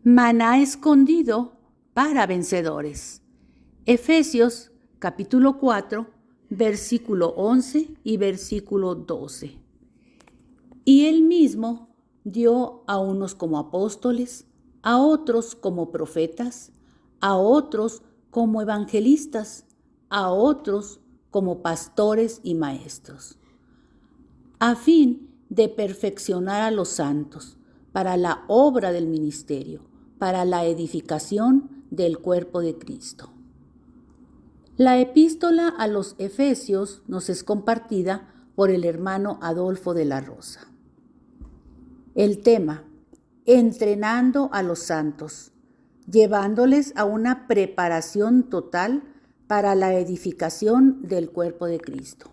Maná escondido para vencedores. Efesios capítulo 4, versículo 11 y versículo 12. Y él mismo dio a unos como apóstoles, a otros como profetas, a otros como evangelistas, a otros como pastores y maestros, a fin de perfeccionar a los santos para la obra del ministerio, para la edificación del cuerpo de Cristo. La epístola a los Efesios nos es compartida por el hermano Adolfo de la Rosa. El tema: entrenando a los santos, llevándoles a una preparación total para la edificación del cuerpo de Cristo.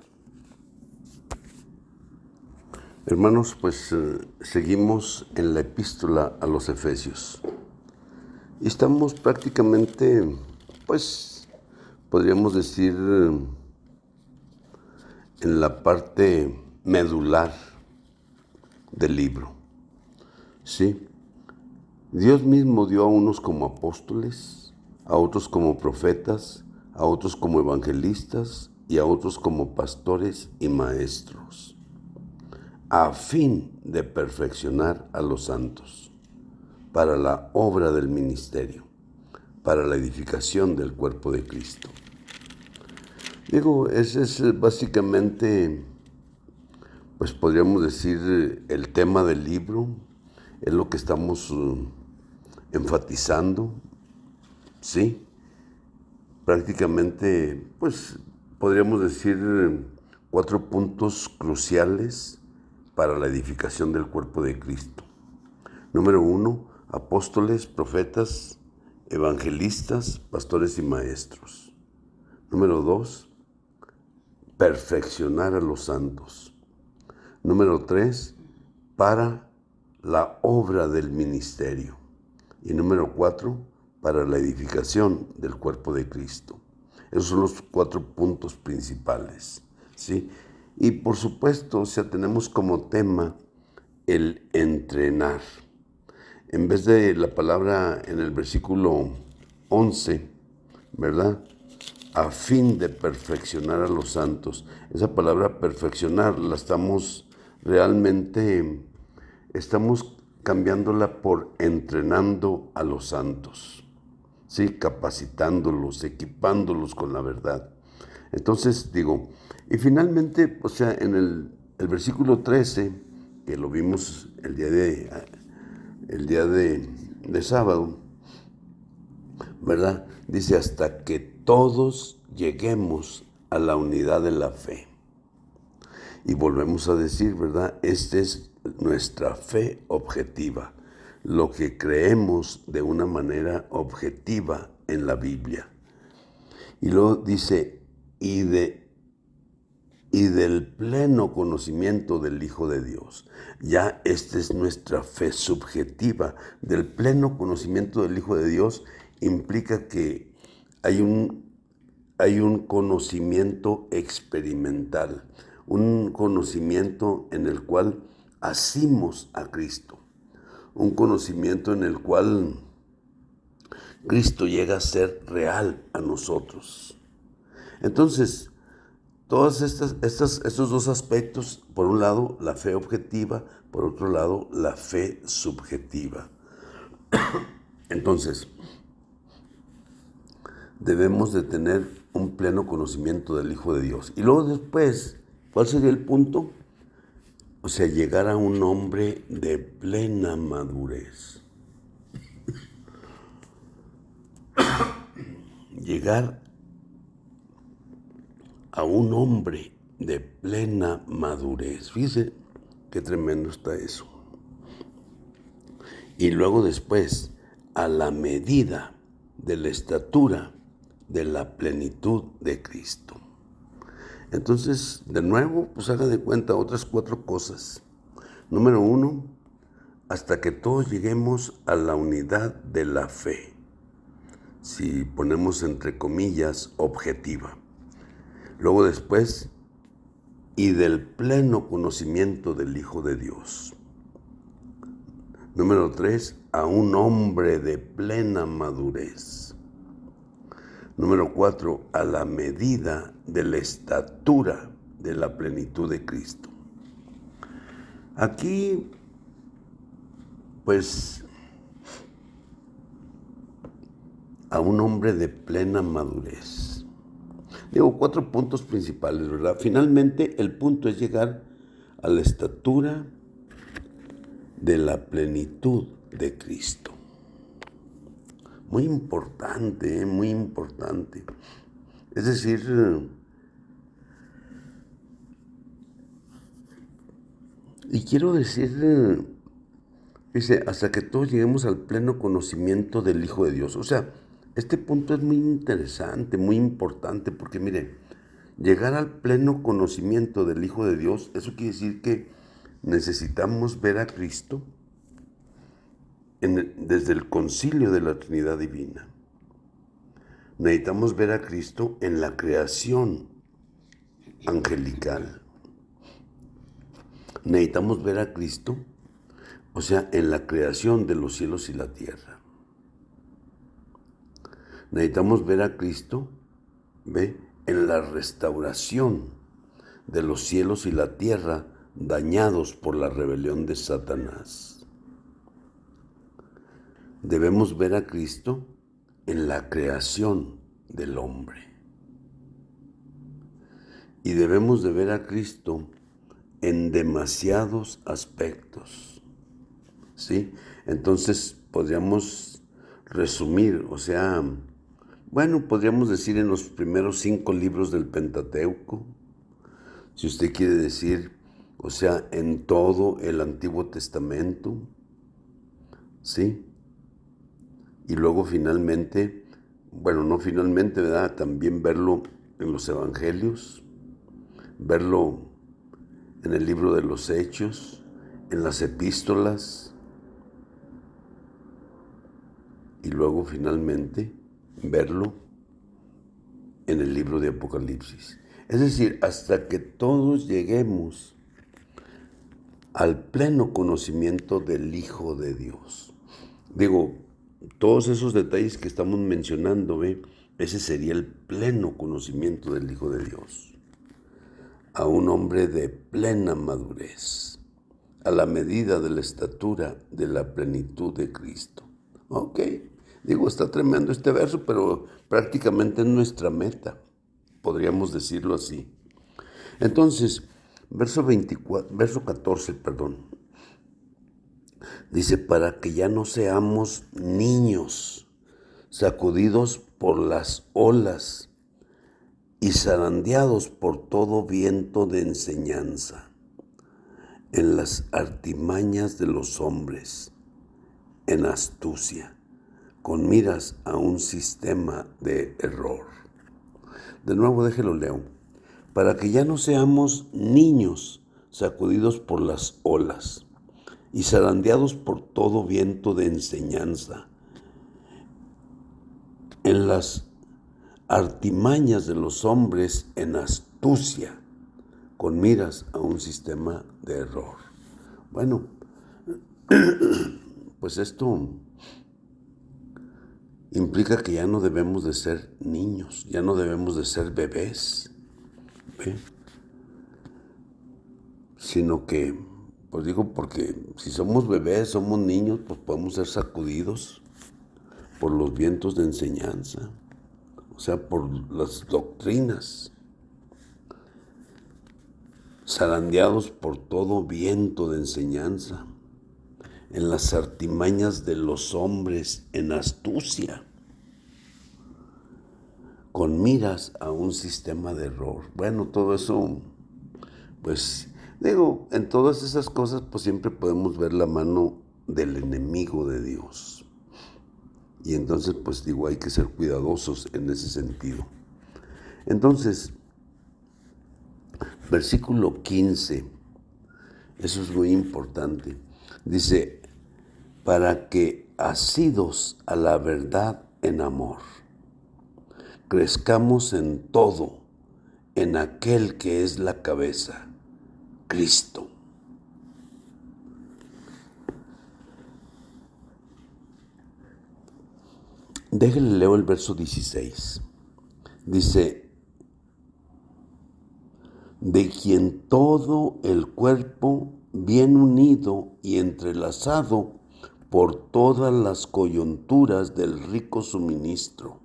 Hermanos, pues seguimos en la epístola a los Efesios. Y estamos prácticamente, pues, podríamos decir, en la parte medular del libro. ¿Sí? Dios mismo dio a unos como apóstoles, a otros como profetas, a otros como evangelistas y a otros como pastores y maestros, a fin de perfeccionar a los santos, para la obra del ministerio, para la edificación del cuerpo de Cristo. Digo, ese es básicamente, pues podríamos decir, el tema del libro, es lo que estamos enfatizando, ¿sí? Prácticamente, pues podríamos decir 4 puntos cruciales para la edificación del cuerpo de Cristo. Número 1, apóstoles, profetas, evangelistas, pastores y maestros. Número 2, perfeccionar a los santos. Número 3, para la obra del ministerio. Y número 4, para la edificación del cuerpo de Cristo. Esos son los 4 puntos principales, ¿sí? Y por supuesto, o sea, tenemos como tema el entrenar. En vez de la palabra en el versículo 11, ¿verdad? A fin de perfeccionar a los santos. Esa palabra perfeccionar la estamos cambiándola por entrenando a los santos, ¿sí? Capacitándolos, equipándolos con la verdad. Entonces digo, y finalmente, o sea, en el versículo 13, que lo vimos el día de sábado, ¿verdad? Dice, hasta que todos lleguemos a la unidad de la fe. Y volvemos a decir, ¿verdad? Esta es nuestra fe objetiva, lo que creemos de una manera objetiva en la Biblia. Y luego dice, y del pleno conocimiento del Hijo de Dios. Ya esta es nuestra fe subjetiva. Del pleno conocimiento del Hijo de Dios implica que hay un conocimiento experimental, un conocimiento en el cual asimos a Cristo, un conocimiento en el cual Cristo llega a ser real a nosotros. Entonces, todos estos 2 aspectos, por un lado la fe objetiva, por otro lado la fe subjetiva. Entonces, debemos de tener un pleno conocimiento del Hijo de Dios. Y luego después, ¿cuál sería el punto? O sea, llegar a un hombre de plena madurez. Llegar a un hombre de plena madurez. Fíjese qué tremendo está eso. Y luego después, a la medida de la estatura de la plenitud de Cristo. Entonces, de nuevo, pues haga de cuenta otras 4 cosas. Número 1, hasta que todos lleguemos a la unidad de la fe. Si ponemos entre comillas, objetiva. Luego después, y del pleno conocimiento del Hijo de Dios. Número 3, a un hombre de plena madurez. Número 4, a la medida de la estatura de la plenitud de Cristo. Aquí, pues, a un hombre de plena madurez. Digo, 4 puntos principales, ¿verdad? Finalmente, el punto es llegar a la estatura de la plenitud de Cristo. Muy importante, muy importante. Es decir, y quiero decir, dice, hasta que todos lleguemos al pleno conocimiento del Hijo de Dios. O sea, este punto es muy interesante, muy importante, porque mire, llegar al pleno conocimiento del Hijo de Dios, eso quiere decir que necesitamos ver a Cristo desde el concilio de la Trinidad Divina. Necesitamos ver a Cristo en la creación angelical. Necesitamos ver a Cristo, o sea, en la creación de los cielos y la tierra. Necesitamos ver a Cristo, ¿ve?, en la restauración de los cielos y la tierra dañados por la rebelión de Satanás. Debemos ver a Cristo en la creación del hombre. Y debemos de ver a Cristo en demasiados aspectos, ¿sí? Entonces podríamos resumir, o sea, bueno, podríamos decir en los primeros 5 libros del Pentateuco, si usted quiere decir, o sea, en todo el Antiguo Testamento, ¿sí? Y luego finalmente, bueno, no finalmente, ¿verdad?, también verlo en los Evangelios, verlo en el libro de los Hechos, en las epístolas, y luego finalmente verlo en el libro de Apocalipsis. Es decir, hasta que todos lleguemos al pleno conocimiento del Hijo de Dios. Digo, todos esos detalles que estamos mencionando, ese sería el pleno conocimiento del Hijo de Dios. A un hombre de plena madurez, a la medida de la estatura de la plenitud de Cristo. Ok, digo, está tremendo este verso, pero prácticamente es nuestra meta, podríamos decirlo así. Entonces, verso 14, dice, para que ya no seamos niños, sacudidos por las olas y zarandeados por todo viento de enseñanza, en las artimañas de los hombres, en astucia, con miras a un sistema de error. De nuevo, déjelo leo. Para que ya no seamos niños sacudidos por las olas y zarandeados por todo viento de enseñanza, en las artimañas de los hombres en astucia, con miras a un sistema de error. Bueno, pues esto implica que ya no debemos de ser niños, ya no debemos de ser bebés, ¿ve?, sino que, pues digo, porque si somos bebés, somos niños, pues podemos ser sacudidos por los vientos de enseñanza, o sea, por las doctrinas, zarandeados por todo viento de enseñanza, en las artimañas de los hombres en astucia, con miras a un sistema de error. Bueno, todo eso, pues digo, en todas esas cosas, pues siempre podemos ver la mano del enemigo de Dios. Y entonces, pues digo, hay que ser cuidadosos en ese sentido. Entonces, versículo 15, eso es muy importante. Dice, para que, asidos a la verdad en amor, crezcamos en todo, en aquel que es la cabeza, Cristo. Déjenle leo el verso 16. Dice, de quien todo el cuerpo, bien unido y entrelazado por todas las coyunturas del rico suministro,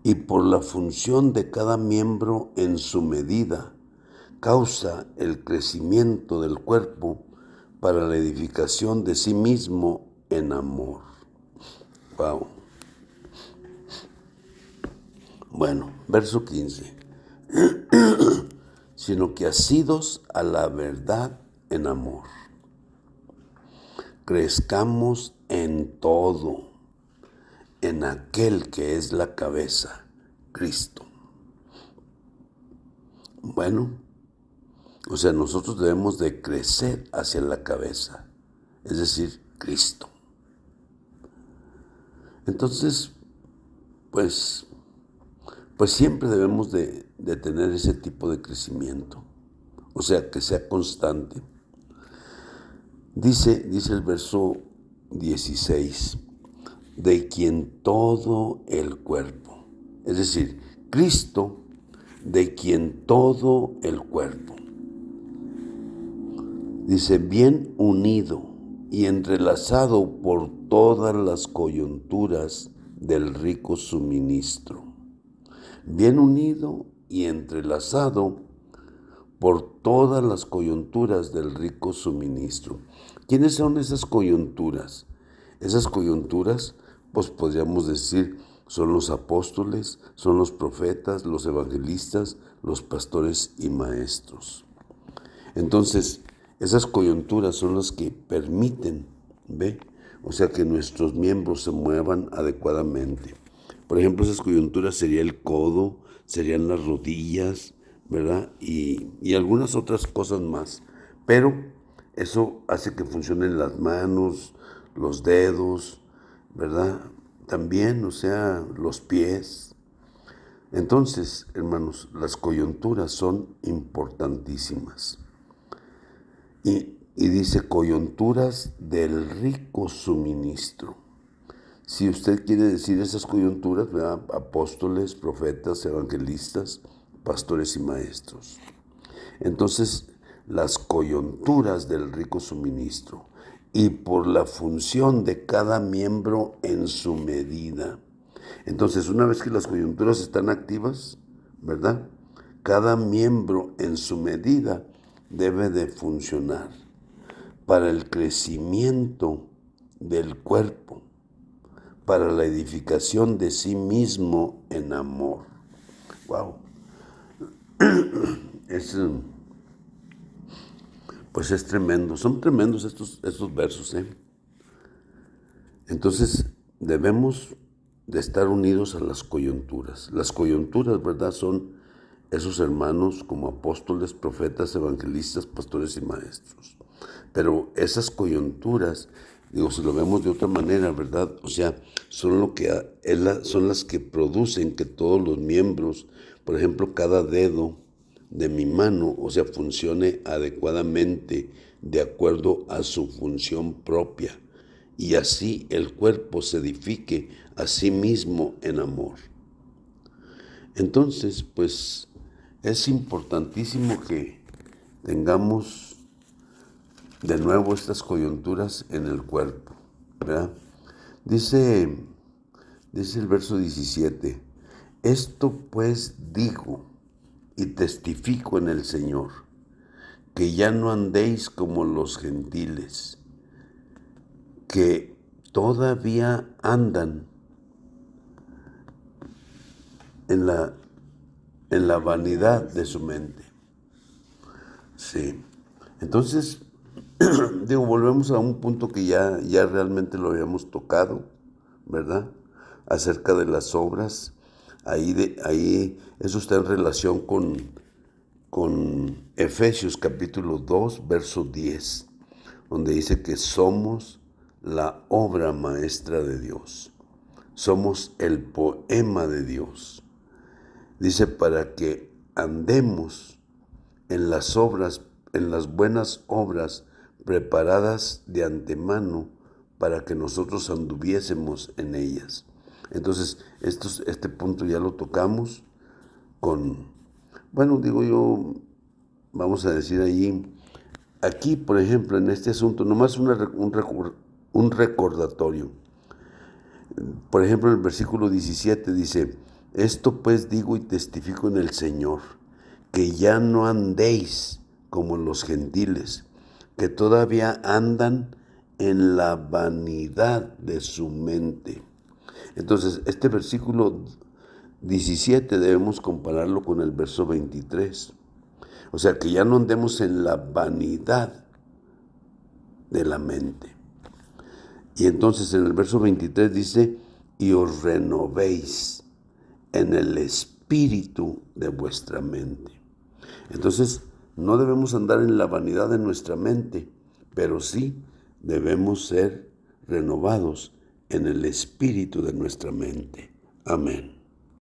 y por la función de cada miembro en su medida, causa el crecimiento del cuerpo para la edificación de sí mismo en amor. Wow. Bueno, verso 15. Sino que asidos a la verdad en amor, crezcamos en todo, en aquel que es la cabeza, Cristo. Bueno, o sea, nosotros debemos de crecer hacia la cabeza, es decir, Cristo. Entonces, pues siempre debemos de tener ese tipo de crecimiento, o sea, que sea constante. Dice el verso 16, de quien todo el cuerpo, es decir, Cristo, de quien todo el cuerpo, dice, bien unido y entrelazado por todas las coyunturas del rico suministro, bien unido y entrelazado por todas las coyunturas del rico suministro. ¿Quiénes son esas coyunturas? Esas coyunturas, pues podríamos decir, son los apóstoles, son los profetas, los evangelistas, los pastores y maestros. Entonces, esas coyunturas son las que permiten, ¿ve? O sea, que nuestros miembros se muevan adecuadamente. Por ejemplo, esas coyunturas sería el codo, serían las rodillas, ¿verdad? Y algunas otras cosas más. Pero eso hace que funcionen las manos, los dedos, ¿verdad? También, o sea, los pies. Entonces, hermanos, las coyunturas son importantísimas. Y dice coyunturas del rico suministro. Si usted quiere decir esas coyunturas, ¿verdad? Apóstoles, profetas, evangelistas, pastores y maestros. Entonces, las coyunturas del rico suministro y por la función de cada miembro en su medida. Entonces, una vez que las coyunturas están activas, ¿verdad? Cada miembro en su medida debe de funcionar para el crecimiento del cuerpo, para la edificación de sí mismo en amor. Wow. Pues es tremendo, son tremendos estos versos, ¿eh? Entonces debemos de estar unidos a las coyunturas. Las coyunturas, ¿verdad? Son esos hermanos como apóstoles, profetas, evangelistas, pastores y maestros. Pero esas coyunturas, digo, si lo vemos de otra manera, ¿verdad? O sea, son las que producen que todos los miembros, por ejemplo, cada dedo de mi mano, o sea, funcione adecuadamente de acuerdo a su función propia, y así el cuerpo se edifique a sí mismo en amor. Entonces, pues, es importantísimo que tengamos de nuevo estas coyunturas en el cuerpo, ¿verdad? Dice el verso 17, esto pues digo y testifico en el Señor, que ya no andéis como los gentiles, que todavía andan en la vanidad de su mente. Sí. Entonces, digo, volvemos a un punto que ya realmente lo habíamos tocado, ¿verdad? Acerca de las obras. Ahí eso está en relación con Efesios capítulo 2, verso 10, donde dice que somos la obra maestra de Dios. Somos el poema de Dios. Dice, para que andemos en las buenas obras preparadas de antemano para que nosotros anduviésemos en ellas. Entonces, este punto ya lo tocamos bueno, digo yo, vamos a decir ahí, aquí, por ejemplo, en este asunto, nomás un recordatorio. Por ejemplo, en el versículo 17 dice, esto pues digo y testifico en el Señor, que ya no andéis como los gentiles, que todavía andan en la vanidad de su mente. Entonces, este versículo 17 debemos compararlo con el verso 23. O sea, que ya no andemos en la vanidad de la mente. Y entonces en el verso 23 dice, y os renovéis en el espíritu de vuestra mente. Entonces, no debemos andar en la vanidad de nuestra mente, pero sí debemos ser renovados en el espíritu de nuestra mente. Amén.